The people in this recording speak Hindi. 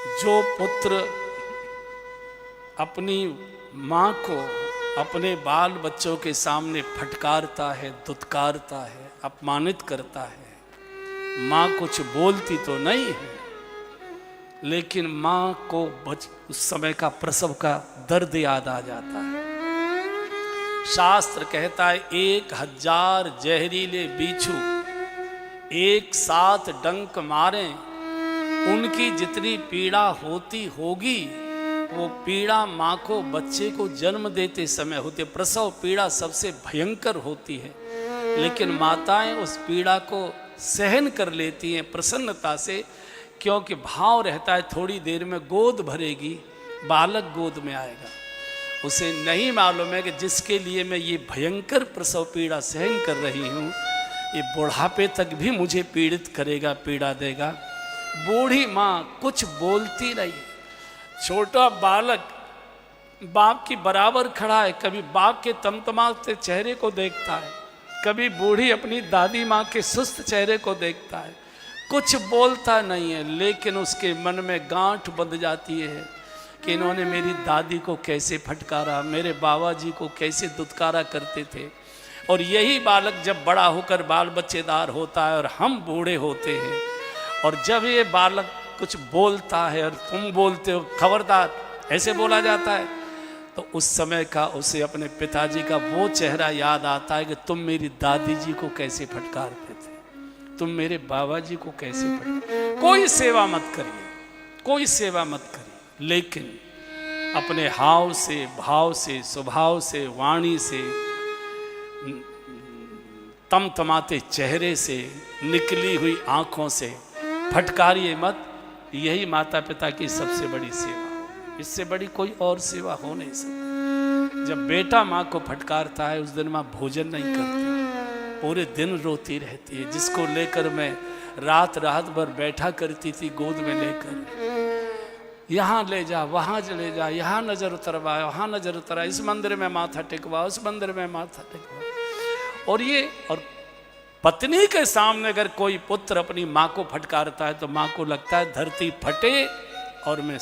जो पुत्र अपनी माँ को अपने बाल बच्चों के सामने फटकारता है, दुत्कारता है, अपमानित करता है, माँ कुछ बोलती तो नहीं है, लेकिन माँ को उस समय का प्रसव का दर्द याद आ जाता है। शास्त्र कहता है 1000 जहरीले बिच्छू एक साथ डंक मारें, उनकी जितनी पीड़ा होती होगी वो पीड़ा माँ को बच्चे को जन्म देते समय होती है। प्रसव पीड़ा सबसे भयंकर होती है, लेकिन माताएं उस पीड़ा को सहन कर लेती हैं प्रसन्नता से, क्योंकि भाव रहता है थोड़ी देर में गोद भरेगी, बालक गोद में आएगा। उसे नहीं मालूम है कि जिसके लिए मैं ये भयंकर प्रसव पीड़ा सहन कर रही हूँ, ये बुढ़ापे तक भी मुझे पीड़ित करेगा, पीड़ा देगा। बूढ़ी माँ कुछ बोलती नहीं, छोटा बालक बाप की बराबर खड़ा है, कभी बाप के तमतमाते चेहरे को देखता है, कभी बूढ़ी अपनी दादी माँ के सुस्त चेहरे को देखता है, कुछ बोलता नहीं है, लेकिन उसके मन में गांठ बंध जाती है कि इन्होंने मेरी दादी को कैसे फटकारा, मेरे बाबा जी को कैसे दुत्कारा करते थे। और यही बालक जब बड़ा होकर बाल बच्चेदार होता है और हम बूढ़े होते हैं, और जब ये बालक कुछ बोलता है और तुम बोलते हो खबरदार, ऐसे बोला जाता है, तो उस समय का उसे अपने पिताजी का वो चेहरा याद आता है कि तुम मेरी दादी जी को कैसे फटकारते थे, तुम मेरे बाबा जी को कैसे फटकार। कोई सेवा मत करिए, कोई सेवा मत करिए, लेकिन अपने हाव से, भाव से, स्वभाव से, वाणी से, तमतमाते चेहरे से, निकली हुई आंखों से फटकारिए मत। यही माता पिता की सबसे बड़ी सेवा, इससे बड़ी कोई और सेवा हो नहीं सकती। जब बेटा माँ को फटकारता है, उस दिन माँ भोजन नहीं करती, पूरे दिन रोती रहती है। जिसको लेकर मैं रात भर बैठा करती थी गोद में लेकर, यहाँ ले जा, वहाँ ले जा, यहाँ नजर उतरवा, वहाँ नजर उतरा, इस मंदिर में माथा टेकवा, उस मंदिर में माथा टेकवा। और पत्नी के सामने अगर कोई पुत्र अपनी माँ को फटकारता है तो माँ को लगता है धरती फटे और मैं